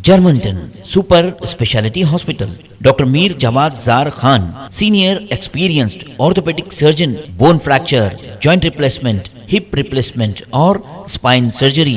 Germantown Super Speciality Hospital. Dr. Mir Jawad Zar Khan, Senior Experienced Orthopedic Surgeon, Bone Fracture, Joint Replacement, Hip Replacement और Spine Surgery.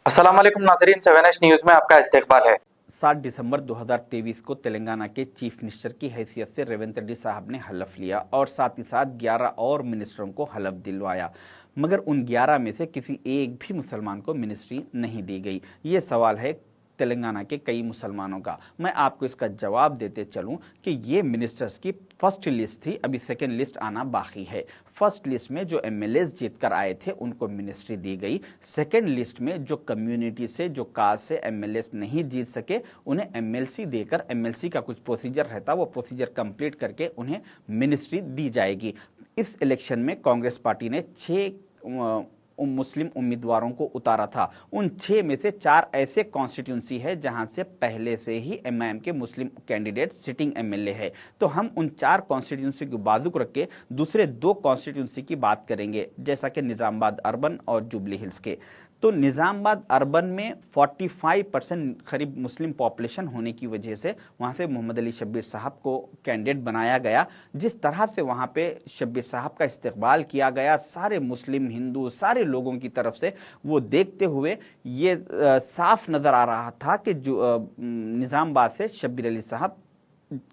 अस्सलाम वालेकुम नाज़रीन, 7H news में आपका इस्तकबाल है। 7 दिसंबर 2023 को तेलंगाना के चीफ मिनिस्टर की हैसियत से रेवंत रेड्डी साहब ने हलफ लिया और साथ ही साथ 11 और मिनिस्टरों को हलफ दिलवाया, मगर उन 11 में से किसी एक भी मुसलमान को मिनिस्ट्री नहीं दी गई। ये सवाल है तेलंगाना के कई मुसलमानों का। मैं आपको इसका जवाब देते चलूं कि ये मिनिस्टर्स की फर्स्ट लिस्ट थी, अभी सेकेंड लिस्ट आना बाकी है। फर्स्ट लिस्ट में जो एमएलएस जीत कर आए थे उनको मिनिस्ट्री दी गई। सेकेंड लिस्ट में जो कम्युनिटी से, जो कास्ट से एमएलएस नहीं जीत सके, उन्हें एमएलसी देकर, एमएलसी का कुछ प्रोसीजर रहता, वो प्रोसीजर कंप्लीट करके उन्हें मिनिस्ट्री दी जाएगी। इस इलेक्शन में कांग्रेस पार्टी ने 6 मुस्लिम उम्मीदवारों को उतारा था। उन 6 में से 4 ऐसे कॉन्स्टिट्यूंसी है जहां से पहले से ही एमआईएम के मुस्लिम कैंडिडेट सिटिंग एमएलए है। तो हम उन 4 कॉन्स्टिट्यूंसी को बाजुक रख के दूसरे 2 कॉन्स्टिट्यूंसी की बात करेंगे, जैसा कि निजामाबाद अर्बन और जुबली हिल्स के। तो निजामाबाद अर्बन में 45% करीब मुस्लिम पॉपुलेशन होने की वजह से वहाँ से मोहम्मद अली शब्बीर साहब को कैंडिडेट बनाया गया। जिस तरह से वहाँ पे शब्बीर साहब का इस्तकबाल किया गया सारे मुस्लिम, हिंदू, सारे लोगों की तरफ से, वो देखते हुए ये साफ नज़र आ रहा था कि जो निजामाबाद से शब्बीर अली साहब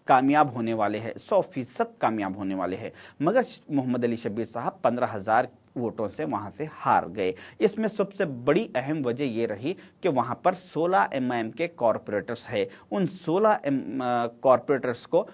कामयाब होने वाले हैं, 100% कामयाब होने वाले हैं। मगर मोहम्मद अली शब्बीर साहब 15,000 वोटों से वहां से हार गए। इसमें सबसे बड़ी अहम वजह यह रही कि वहां पर 16 एमआईएम के कॉरपोरेटर्स हैं। उन 16 कॉरपोरेटर्स को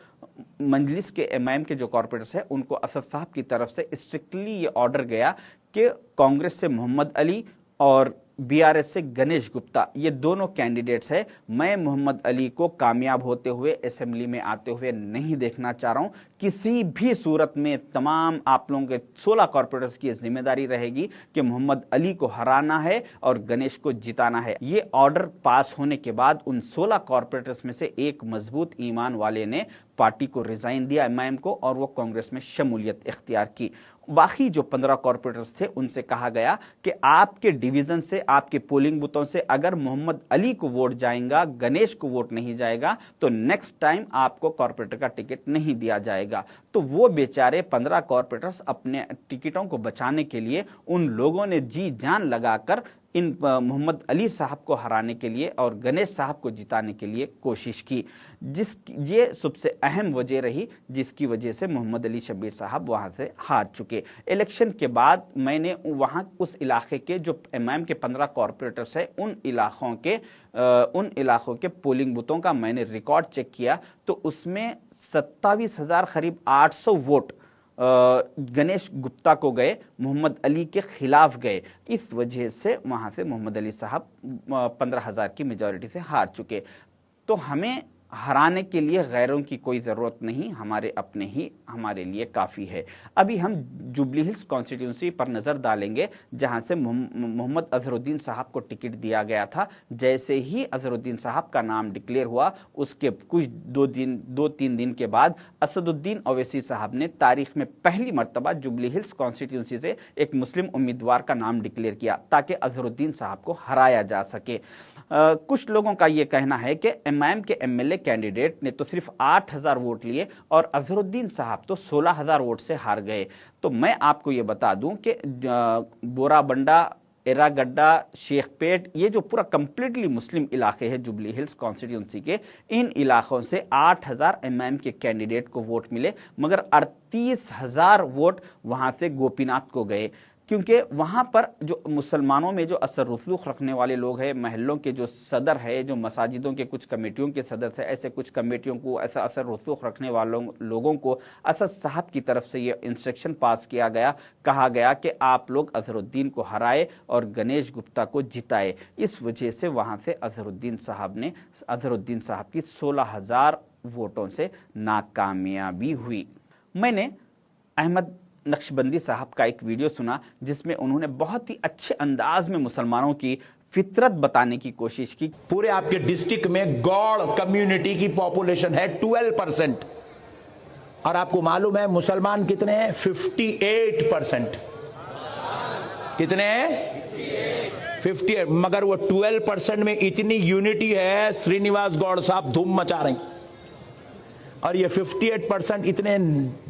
मजलिस के एमआईएम के जो कॉरपोरेटर्स हैं उनको असद साहब की तरफ से स्ट्रिक्टली ये ऑर्डर गया कि कांग्रेस से मोहम्मद अली और बीआरएस से गणेश गुप्ता, ये दोनों कैंडिडेट्स हैं। मैं मोहम्मद अली को कामयाब होते हुए असेंबली में आते हुए नहीं देखना चाह रहा हूं। किसी भी सूरत में तमाम आप लोगों के 16 कॉरपोरेटर्स की जिम्मेदारी रहेगी कि मोहम्मद अली को हराना है और गणेश को जिताना है। ये ऑर्डर पास होने के बाद उन 16 कॉरपोरेटर्स में से एक मजबूत ईमान वाले ने पार्टी को रिजाइन दिया, एमआईएम को, और वो कांग्रेस में शमूलियत इख्तियार की। बाकी जो 15 कॉरपोरेटर्स थे उनसे कहा गया कि आपके डिवीजन से, आपके पोलिंग बूथों से अगर मोहम्मद अली को वोट जाएगा, गणेश को वोट नहीं जाएगा, तो नेक्स्ट टाइम आपको कॉरपोरेटर का टिकट नहीं दिया जाएगा। तो वो बेचारे 15 कॉरपोरेटर्स अपने टिकटों को बचाने के लिए उन लोगों ने जी जान लगाकर इन मोहम्मद अली साहब को हराने के लिए और गणेश साहब को जिताने के लिए कोशिश की। ये सबसे अहम वजह रही जिसकी वजह से मोहम्मद अली शब्बीर साहब वहां से हार चुके। इलेक्शन के बाद मैंने वहां उस इलाके के जो एमआईएम के 15 कॉरपोरेटर्स हैं उन इलाकों के पोलिंग बूथों का मैंने रिकॉर्ड चेक किया, तो उसमें 27,000 करीब 800 वोट गणेश गुप्ता को गए, मोहम्मद अली के खिलाफ गए। इस वजह से वहां से मोहम्मद अली साहब 15,000 की मेजॉरिटी से हार चुके। तो हमें हराने के लिए गैरों की कोई ज़रूरत नहीं, हमारे अपने ही हमारे लिए काफ़ी है। अभी हम जुबली हिल्स कॉन्स्टिट्यूंसी पर नज़र डालेंगे जहां से मोहम्मद अजहरुद्दीन साहब को टिकट दिया गया था। जैसे ही अजहरुद्दीन साहब का नाम डिक्लेयर हुआ, उसके कुछ 2-3 दिन के बाद असदुद्दीन ओवैसी साहब ने तारीख में पहली मरतबा जुबली हिल्स कॉन्स्टिट्यूंसी से एक मुस्लिम उम्मीदवार का नाम डिक्लेयर किया ताकि अजहरुद्दीन साहब को हराया जा सके। कुछ लोगों का यह कहना है कि एमआईएम के एमएलए कैंडिडेट ने तो सिर्फ 8,000 वोट लिए और अजहरुद्दीन साहब तो 16,000 वोट से हार गए। तो मैं आपको ये बता दूं कि बोराबंडा, एरागड्डा, शेखपेट, ये जो पूरा कंप्लीटली मुस्लिम इलाके हैं जुबली हिल्स कॉन्स्टिट्यूंसी के, इन इलाकों से 8,000 एमआईएम के कैंडिडेट को वोट मिले, मगर 38,000 वोट वहां से गोपीनाथ को गए। क्योंकि वहाँ पर जो मुसलमानों में जो असर रसूख रखने वाले लोग हैं, महल्लों के जो सदर है, जो मसाजिदों के कुछ कमेटियों के सदस्य हैं, ऐसे कुछ कमेटियों को, ऐसा असर रसूख रखने वालों लोगों को असद साहब की तरफ से ये इंस्ट्रक्शन पास किया गया, कहा गया कि आप लोग अजहरुद्दीन को हराए और गणेश गुप्ता को जिताए। इस वजह से वहाँ से अजहरुद्दीन साहब की 16,000 वोटों से नाकामयाबी हुई। मैंने अहमद नक्शबंदी साहब का एक वीडियो सुना जिसमें उन्होंने बहुत ही अच्छे अंदाज में मुसलमानों की फितरत बताने की कोशिश की। पूरे आपके डिस्ट्रिक्ट में गौड़ कम्युनिटी की पॉपुलेशन है 12%, और आपको मालूम है मुसलमान कितने हैं? 58%। कितने 58, मगर वो 12% में इतनी यूनिटी है, श्रीनिवास गौड़ साहब धूम मचा रहे हैं। और ये 58% इतने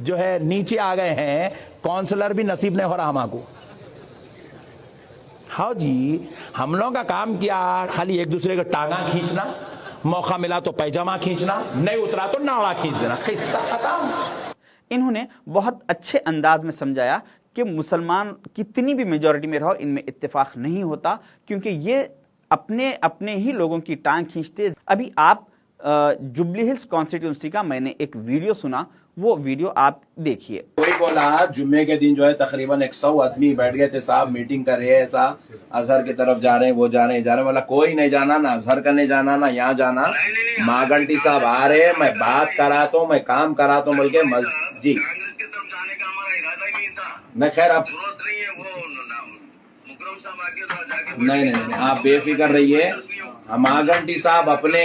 जो है नीचे आ गए हैं, काउंसलर भी नसीब नहीं हो रहा हमारे। हाँ जी, हम लोगों का काम किया खाली एक दूसरे का टांगा खींचना, मौका मिला तो पैजामा खींचना, नहीं उतरा तो नाड़ा खींच देना, किस्सा खत्म। इन्होंने बहुत अच्छे अंदाज में समझाया कि मुसलमान कितनी भी मेजॉरिटी में रहो, इनमें इत्तेफाक नहीं होता, क्योंकि ये अपने अपने ही लोगों की टांग खींचते। अभी आप जुबली हिल्स कॉन्स्टिट्यूंसी का मैंने एक वीडियो सुना, वो वीडियो आप देखिए। वही बोला, जुम्मे के दिन जो है तकरीबन 100 आदमी बैठ गए थे साहब, मीटिंग कर रहे हैं साहब, अजहर की तरफ जा रहे हैं, वो जा रहे हैं, बोला कोई नहीं जाना, ना अजहर का नहीं जाना, ना यहाँ जाना। मागंटी साहब आ रहे हैं, मैं बात कराता हूँ, मैं काम कराता हूँ बोल के जी। मैं खैर आप नहीं, आप बेफिक्र रहिए, मागंटी साहब अपने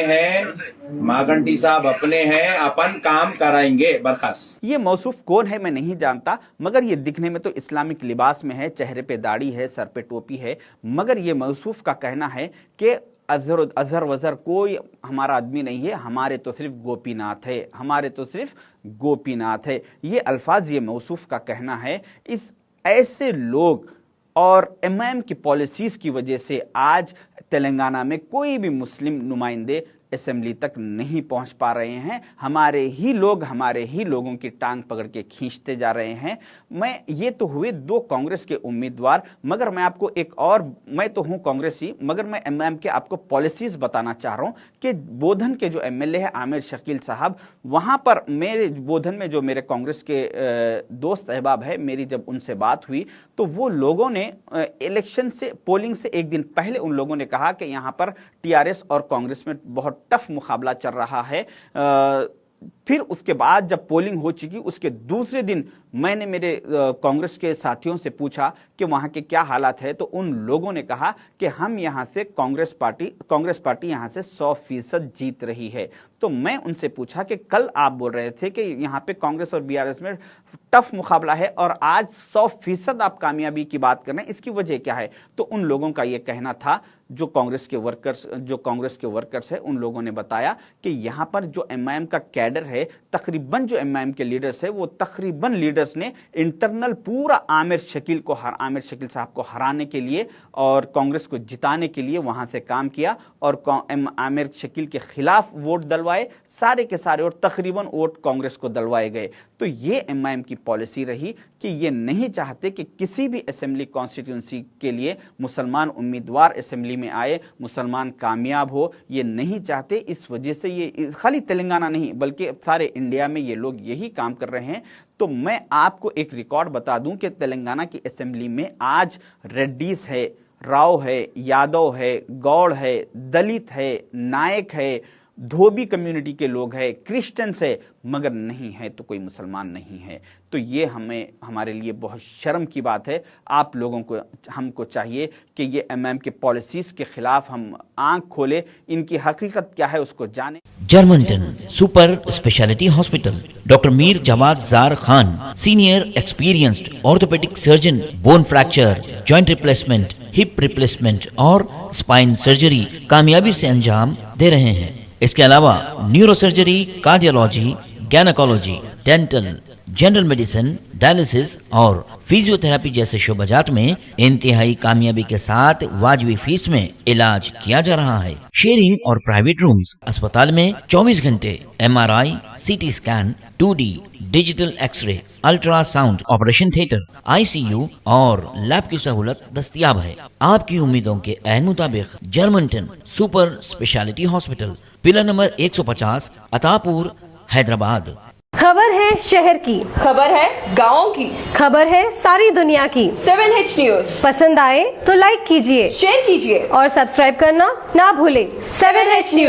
हैं, अपन काम कराएंगे बरखास्त। ये मौसूफ कौन है मैं नहीं जानता, मगर ये दिखने में तो इस्लामिक लिबास में है, चेहरे पे दाढ़ी है, सर पे टोपी है, मगर ये मौसूफ का कहना है कि अजहर वजहर कोई हमारा आदमी नहीं है, हमारे तो सिर्फ गोपीनाथ है, ये अल्फाज ये मौसूफ का कहना है। इस ऐसे लोग और एमआईएम की पॉलिसीज की वजह से आज तेलंगाना में कोई भी मुस्लिम नुमाइंदे असेंबली तक नहीं पहुंच पा रहे हैं। हमारे ही लोगों की टांग पकड़ के खींचते जा रहे हैं। ये तो हुए 2 कांग्रेस के उम्मीदवार, मगर मैं आपको एक और, मैं तो हूं कांग्रेसी, मगर मैं एमआईएम के आपको पॉलिसीज बताना चाह रहा हूं कि बोधन के जो एमएलए है आमिर शकील साहब, वहां पर मेरे बोधन में जो मेरे कांग्रेस के दोस्त अहबाब है, मेरी जब उनसे बात हुई तो वो लोगों ने इलेक्शन से, पोलिंग से एक दिन पहले उन लोगों ने कहा कि यहां पर टीआरएस और कांग्रेस में बहुत टफ मुकाबला चल रहा है। फिर उसके बाद जब पोलिंग हो चुकी, उसके दूसरे दिन मैंने मेरे कांग्रेस के साथियों से पूछा कि वहां के क्या हालात है, तो उन लोगों ने कहा कि हम यहां से कांग्रेस पार्टी यहां से 100% जीत रही है। तो मैं उनसे पूछा कि कल आप बोल रहे थे कि यहां पे कांग्रेस और बीआरएस में टफ मुकाबला है और आज 100% आप कामयाबी की बात कर रहे हैं, इसकी वजह क्या है? तो उन लोगों का यह कहना था, जो कांग्रेस के वर्कर्स है, उन लोगों ने बताया कि यहां पर जो एमआईएम का कैडर है, तकरीबन जो एमआईएम के लीडर्स है, वो तकरीबन लीडर्स ने इंटरनल पूरा आमिर शकील साहब को हराने के लिए और कांग्रेस को जिताने के लिए वहां से काम किया और आमिर शकील के खिलाफ वोट दलवाए, सारे के सारे, और तकरीबन वोट कांग्रेस को दलवाए गए। तो ये एमआईएम की पॉलिसी रही कि ये नहीं चाहते कि किसी भी असेंबली कॉन्स्टिट्यूंसी के लिए मुसलमान उम्मीदवार असेंबली में आए, मुसलमान कामयाब हो, ये नहीं चाहते। इस वजह से ये खाली तेलंगाना नहीं बल्कि सारे इंडिया में ये लोग यही काम कर रहे हैं। तो मैं आपको एक रिकॉर्ड बता दूं कि तेलंगाना की असेंबली में आज रेड्डीज है, राव है, यादव है, गौड़ है, दलित है, नायक है, धोबी कम्युनिटी के लोग हैं, क्रिश्चियंस है, मगर नहीं है तो कोई मुसलमान नहीं है। तो ये हमारे लिए बहुत शर्म की बात है। आप लोगों को, हमको चाहिए कि ये एमआईएम के पॉलिसीज के खिलाफ हम आंख खोले, इनकी हकीकत क्या है उसको जाने। जर्मनटन सुपर स्पेशलिटी हॉस्पिटल, डॉक्टर मीर जमात जार खान, senior experienced orthopaedic surgeon, bone fracture, joint replacement, hip replacement और स्पाइन सर्जरी कामयाबी से अंजाम दे रहे हैं। इसके अलावा neurosurgery, cardiology, gynaecology, dental, general medicine, dialysis और फिजियोथेरेपी जैसे शोबाजात में इंतहाई कामयाबी के साथ वाजिबी फीस में इलाज किया जा रहा है। शेयरिंग और प्राइवेट रूम्स, अस्पताल में 24 घंटे MRI, CT scan, 2D digital x ray, ultrasound, operation theatre, ICU और लैब की सहूलत दस्तयाब है। आपकी उम्मीदों के ऐन मुताबिक Germanten super speciality hospital, pillar number 150, Attapur, Hyderabad. खबर है शहर की, खबर है गाँव की, खबर है सारी दुनिया की। 7H न्यूज पसंद आए तो लाइक कीजिए, शेयर कीजिए और सब्सक्राइब करना ना भूलें। 7H news.